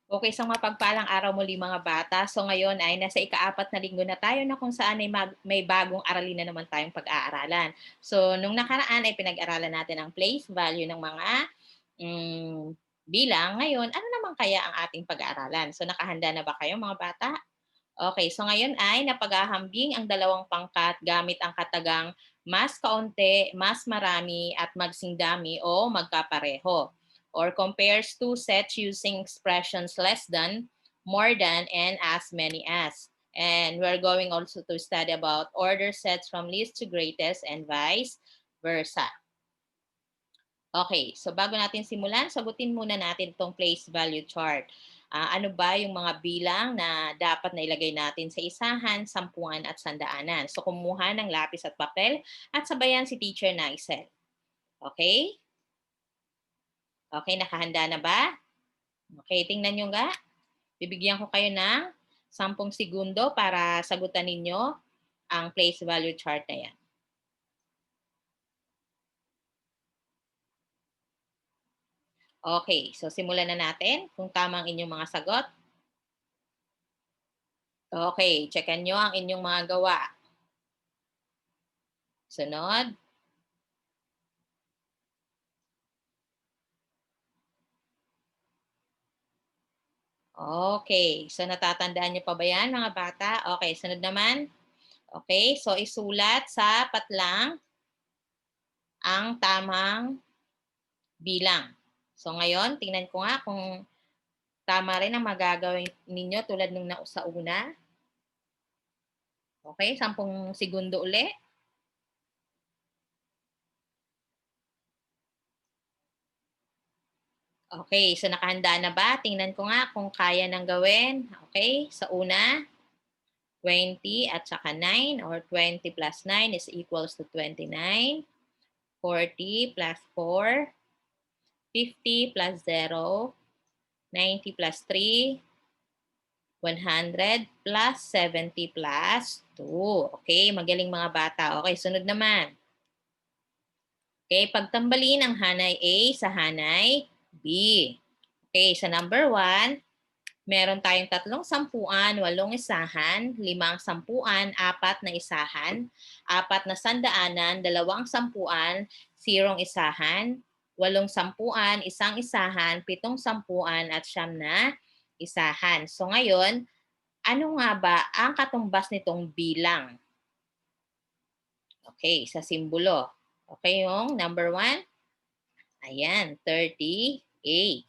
Okay, so mapagpalang araw muli mga bata. So ngayon ay nasa ika-4 na linggo na tayo na kung saan ay may bagong aralin na naman tayong pag-aaralan. So nung nakaraan ay pinag-aralan natin ang place value ng mga mm, bilang. Ngayon, ano naman kaya ang ating pag-aaralan? So nakahanda na ba kayo mga bata? Okay, so ngayon ay napaghahambing ang dalawang pangkat gamit ang katagang mas kaunti, mas marami, at magsingdami o magkapareho. Or compares two sets using expressions less than, more than, and as many as. And we're going also to study about order sets from least to greatest and vice versa. Okay, so bago natin simulan, sagutin muna natin itong place value chart. Ano ba yung mga bilang na dapat na ilagay natin sa isahan, sampuan at sandaanan? So kumuha ng lapis at papel at sabayan si teacher na Excel. Okay? Okay, nakahanda na ba? Okay, tingnan nyo nga. Bibigyan ko kayo ng 10 segundo para sagutan ninyo ang place value chart na yan. Okay, so simulan na natin kung tama ang inyong mga sagot. Okay, checkan nyo ang inyong mga gawa. Sunod. Okay, so natatandaan niyo pa ba yan mga bata? Okay, sunod naman. Okay, so isulat sa patlang ang tamang bilang. So ngayon, tingnan ko nga kung tama rin ang magagawin ninyo tulad nung sa una. Okay, 10 segundo uli. Okay, so nakahanda na ba? Tingnan ko nga kung kaya nang gawin. Okay, sa una, 20 at saka 9 or 20 plus 9 is equals to 29. 40 plus 4, 50 plus 0, 90 plus 3, 100 plus 70 plus 2. Okay, magaling mga bata. Okay, sunod naman. Okay, pagtambalin ang hanay A sa hanay B. Okay, sa number 1, meron tayong 3 sampuan, 8 isahan, 5 sampuan, 4 na isahan, 4 na sandaanan, 2 sampuan, 0 isahan, 8 sampuan, 1 isahan, 7 sampuan, at 9 na isahan. So ngayon, ano nga ba ang katumbas nitong bilang? Okay, sa simbolo. Okay, yung number 1, ayan, 38.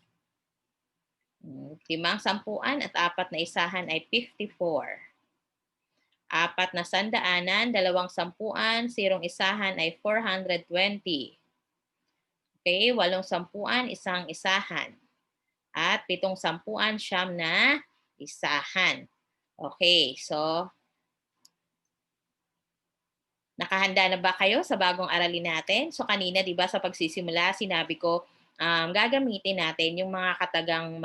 5 sampuan at 4 na isahan ay 54. 4 na sandaanan, 2 sampuan, 0 isahan ay 420. Okay, 8 sampuan, 1 isahan. At 7 sampuan, 9 na isahan. Okay, so nakahanda na ba kayo sa bagong aralin natin? So kanina, 'di ba, sa pagsisimula, sinabi ko gagamitin natin yung mga katagang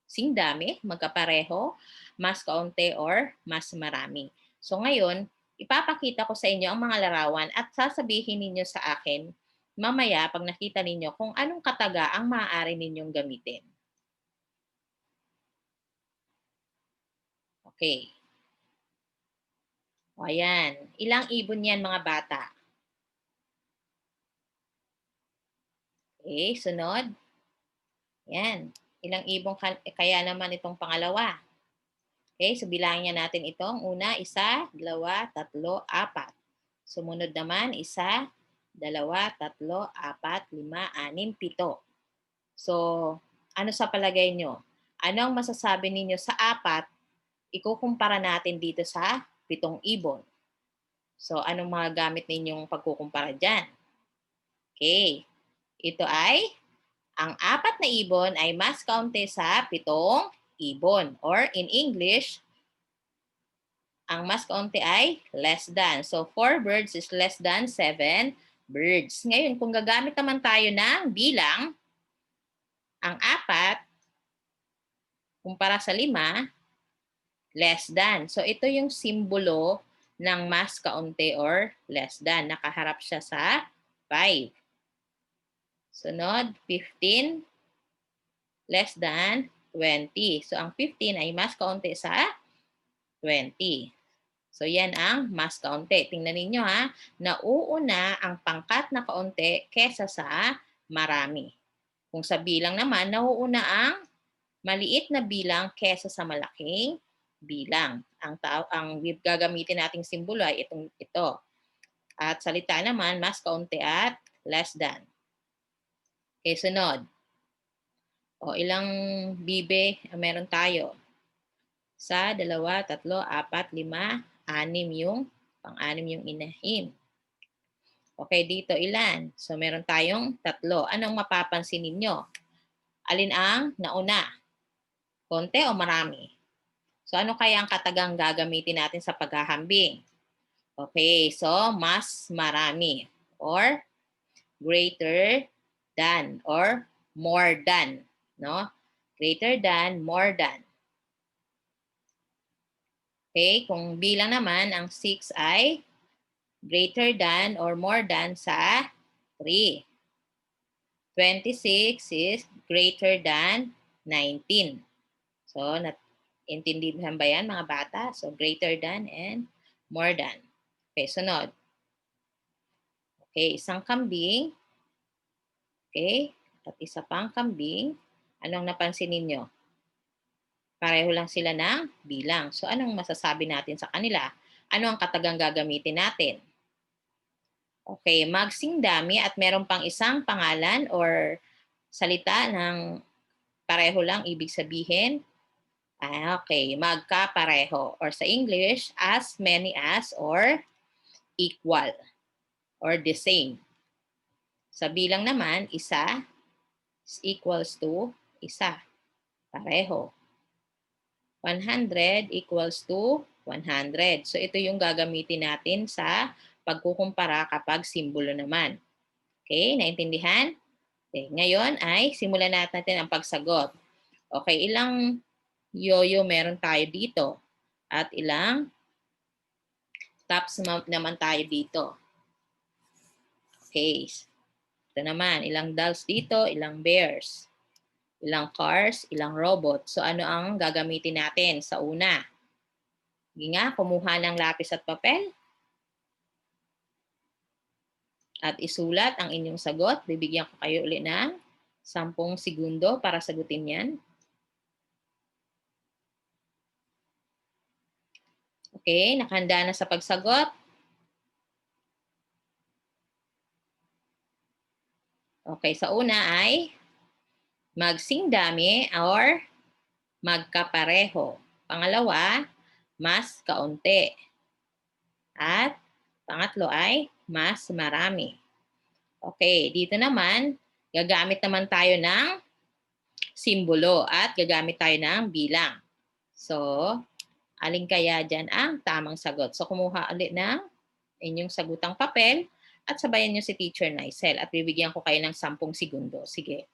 singdami, magkapareho, mas kaunti or mas marami. So ngayon, ipapakita ko sa inyo ang mga larawan at sasabihin ninyo sa akin mamaya pag nakita ninyo kung anong kataga ang maaari ninyong gamitin. Okay. O ayan. Ilang ibon yan mga bata? Okay, sunod. Yan. Ilang ibon kaya naman itong pangalawa? Okay, so bilangin natin itong una, 1, 2, 3, 4. Sumunod naman, 1, 2, 3, 4, 5, 6, 7. So, ano sa palagay nyo? Ano ang masasabi ninyo sa 4? Ikukumpara natin dito sa 7 ibon. So, anong mga gamit ninyong pagkukumpara dyan? Okay. Ito ay, ang 4 na ibon ay mas kaunti sa 7 ibon. Or in English, ang mas kaunti ay less than. So, 4 birds is less than 7 birds. Ngayon, kung gagamit naman tayo ng bilang, ang 4, kumpara sa 5, less than. So, ito yung simbolo ng mas kaunti or less than. Nakaharap siya sa 5. Sunod, 15, less than 20. So, ang 15 ay mas kaunti sa 20. So, yan ang mas kaunti. Tingnan ninyo ha, nauuna ang pangkat na kaunti kesa sa marami. Kung sa bilang naman, nauuna ang maliit na bilang kesa sa malaking bilang. Ang gagamitin nating simbolo ay ito. At salita naman, mas kaunti at less than. Okay, sunod. O, ilang bibe meron tayo? Sa 2, 3, 4, 5, 6 yung pang-anim yung inahin. Okay, dito ilan? So, meron tayong 3. Anong mapapansin ninyo? Alin ang nauna? Konti o marami? So, ano kaya ang katagang gagamitin natin sa paghahambing? Okay, so mas marami or greater than or more than, no? Greater than, more than. Okay, kung bilang naman, ang 6 ay greater than or more than sa 3. 26 is greater than 19. So, intindihan ba yan mga bata? So, greater than and more than. Okay, sunod. Okay, isang kambing. Okay, at isa pang kambing. Anong napansin ninyo? Pareho lang sila ng bilang. So, anong masasabi natin sa kanila? Ano ang katagang gagamitin natin? Okay, magsing dami at meron pang isang pangalan or salita ng pareho lang ibig sabihin. Okay, magkapareho or sa English, as many as or equal or the same. Sa bilang naman, isa is equals to isa. Pareho. 100 equals to 100. So ito yung gagamitin natin sa pagkukumpara kapag simbolo naman. Okay, naintindihan? Okay, ngayon ay simulan natin ang pagsagot. Okay, ilang yoyo meron tayo dito? At ilang tops naman tayo dito? Okay, ito naman, ilang dolls dito, ilang bears, ilang cars, ilang robot. So ano ang gagamitin natin sa una? Sige nga, kumuha ng lapis at papel. At isulat ang inyong sagot. Bibigyan ko kayo ulit ng 10 segundo para sagutin yan. Okay, nakahanda na sa pagsagot. Okay, sa una ay magsing dami or magkapareho. Pangalawa, mas kaunti. At pangatlo ay mas marami. Okay, dito naman, gagamit naman tayo ng simbolo at gagamit tayo ng bilang. So, alin kaya dyan ang tamang sagot? So, kumuha ulit ng inyong sagutang papel at sabayan nyo si Teacher Nicel at bibigyan ko kayo ng 10 segundo. Sige.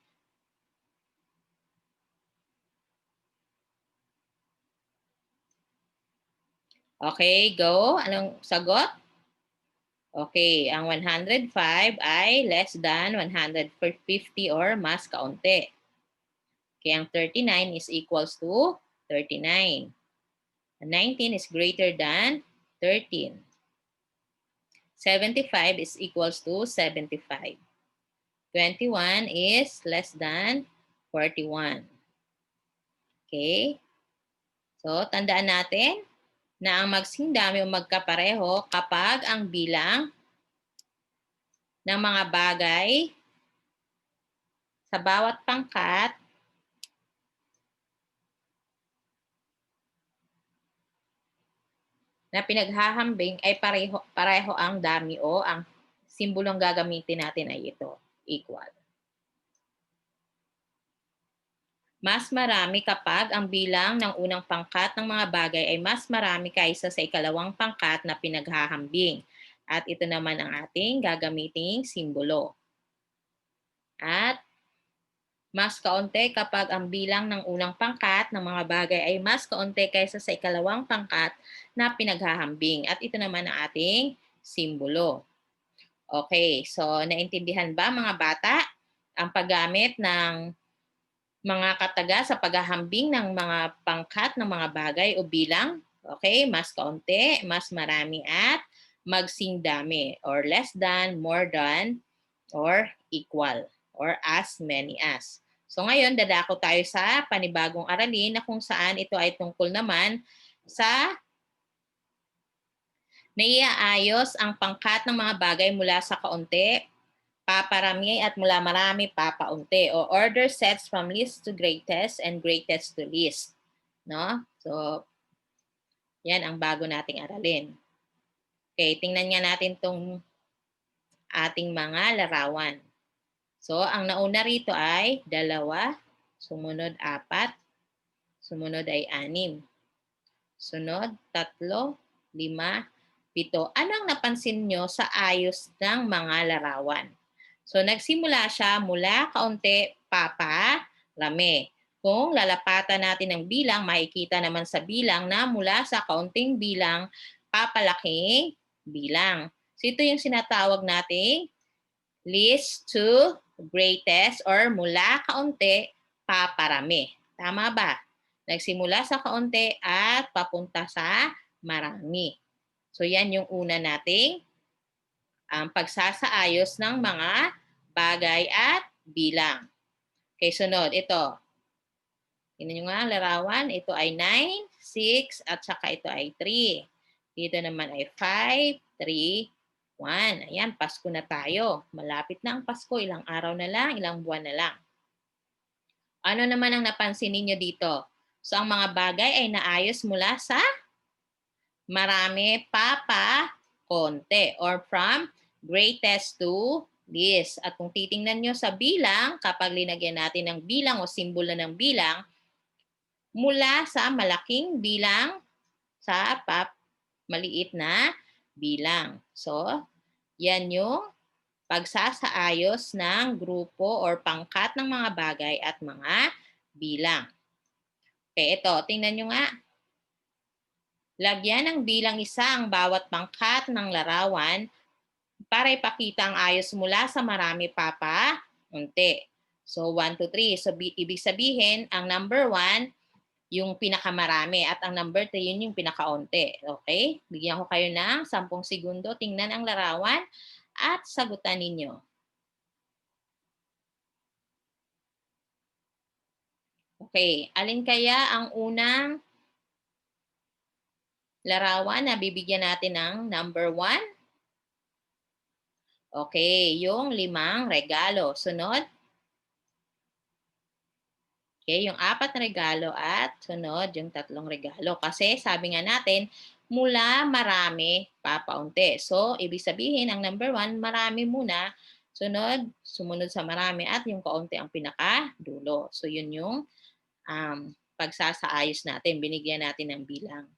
Okay, go. Anong sagot? Okay, ang 105 ay less than 150 or mas kaunti. Okay, ang 39 is equals to 39. 19 is greater than 13. 75 is equals to 75. 21 is less than 41. Okay? So, tandaan natin na ang magsing dami o magkapareho kapag ang bilang ng mga bagay sa bawat pangkat na pinaghahambing ay pareho ang dami o ang simbolong gagamitin natin ay ito, equal. Mas marami kapag ang bilang ng unang pangkat ng mga bagay ay mas marami kaysa sa ikalawang pangkat na pinaghahambing. At ito naman ang ating gagamiting simbolo. At mas kaunti kapag ang bilang ng unang pangkat ng mga bagay ay mas kaunti kaysa sa ikalawang pangkat na pinaghahambing. At ito naman ang ating simbolo. Okay, so naintindihan ba mga bata ang paggamit ng Mga kataga sa paghahambing ng mga pangkat ng mga bagay o bilang. Okay, mas kaunti, mas marami at magsing dami or less than, more than, or equal or as many as. So ngayon, dadako tayo sa panibagong aralin na kung saan ito ay tungkol naman sa naiaayos ang pangkat ng mga bagay mula sa kaunti, paparami at mula marami, papaunti. O order sets from least to greatest and greatest to least. No? So, yan ang bago nating aralin. Okay, tingnan nga natin tong ating mga larawan. So, ang nauna rito ay 2, sumunod 4, sumunod ay 6, sunod 3, 5, 7. Ano ang napansin nyo sa ayos ng mga larawan? So, nagsimula siya mula kaunti, rami. Kung lalapatan natin ng bilang, makikita naman sa bilang na mula sa kaunting bilang, papalaking bilang. So, ito yung sinatawag nating least to greatest or mula kaunti, paparami. Tama ba? Nagsimula sa kaunti at papunta sa marami. So, yan yung una nating pagsasaayos ng mga bagay at bilang. Okay, sunod. Ito. Tingnan nyo nga ang larawan. Ito ay 9, 6, at saka ito ay 3. Dito naman ay 5, 3, 1. Ayan, Pasko na tayo. Malapit na ang Pasko. Ilang araw na lang, ilang buwan na lang. Ano naman ang napansin ninyo dito? So, ang mga bagay ay naayos mula sa marami, konti, or from greatest to least. At kung titingnan nyo sa bilang, kapag linagyan natin ng bilang o simbolo ng bilang, mula sa malaking bilang sa maliit na bilang. So, yan yung pagsasaayos ng grupo or pangkat ng mga bagay at mga bilang. Okay, ito. Tingnan nyo nga. Lagyan ng bilang isa ang bawat pangkat ng larawan para ipakita ang ayos mula sa marami unti. So, 1, 2, 3. So, ibig sabihin, ang number 1, yung pinakamarami. At ang number 3, yun yung pinakaunti. Okay? Bigyan ko kayo ng 10 segundo. Tingnan ang larawan at sagutan ninyo. Okay. Alin kaya ang unang larawan na bibigyan natin ng number 1? Okay. Yung 5 regalo. Sunod. Okay, yung 4 na regalo at sunod yung 3 regalo. Kasi sabi nga natin, mula marami, papaunti. So, ibig sabihin, ang number 1, marami muna. Sumunod sa marami at yung kaunti ang pinakadulo. So, yun yung pagsasaayos natin. Binigyan natin ng bilang.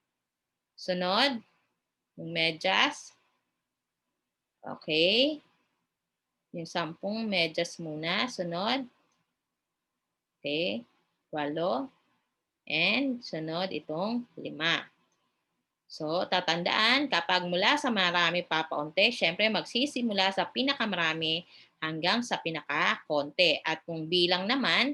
Sunod, yung medyas. Okay. Yung 10 medyas muna. Sunod. Okay. 8. And sunod itong 5. So, tatandaan, kapag mula sa marami papaunti, syempre magsisimula sa pinakamarami hanggang sa pinakakonti. At kung bilang naman,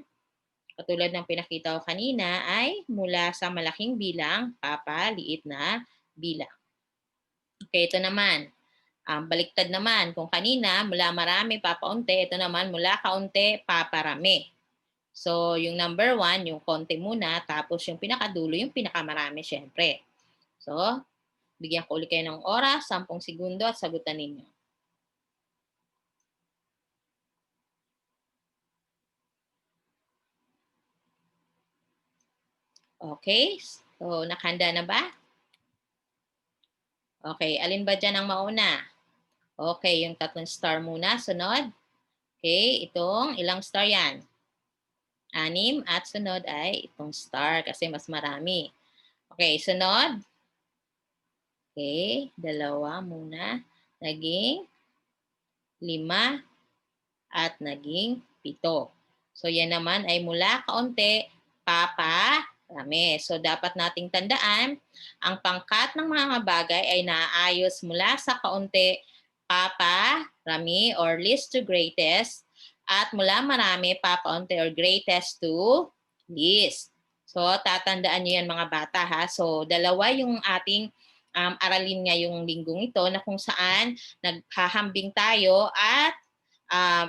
katulad ng pinakita ko kanina, ay mula sa malaking bilang, papaliit na bilang. Okay, ito naman. Baliktad naman, kung kanina mula marami papaunti, ito naman mula kaunti paparami. So, yung number 1, yung konti muna, tapos yung pinakadulo, yung pinakamarami, syempre. So, bigyan ko ulit kayo ng oras, 10 segundo at sagutan ninyo. Okay, so nakahanda na ba? Okay, alin ba dyan ang mauna? Okay, yung 3 star muna, sunod. Okay, itong ilang star yan? 6 at sunod ay itong star kasi mas marami. Okay, sunod. Okay, 2 muna. Naging 5 at naging 7. So, yan naman ay mula kaunti, paparami. So, dapat nating tandaan, ang pangkat ng mga bagay ay naayos mula sa kaunti, paparami or least to greatest at mula marami, papaunti or greatest to least. So, tatandaan nyo yan mga bata ha. So, dalawa yung ating aralin ngayong linggong ito na kung saan naghahambing tayo at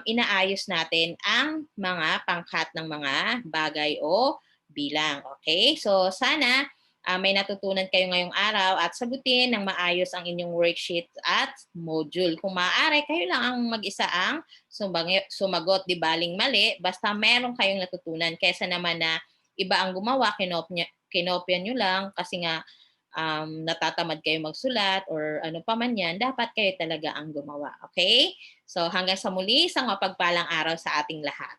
inaayos natin ang mga pangkat ng mga bagay o bilang. Okay? So, sana may natutunan kayo ngayong araw at sagutin ng maayos ang inyong worksheet at module. Kung maaari, kayo lang ang mag-isa ang sumagot, di baling mali, basta meron kayong natutunan. Kesa naman na iba ang gumawa, kinopya nyo lang kasi nga natatamad kayo magsulat or ano pa man yan, dapat kayo talaga ang gumawa. Okay? So hanggang sa muli, isang mapagpalang araw sa ating lahat.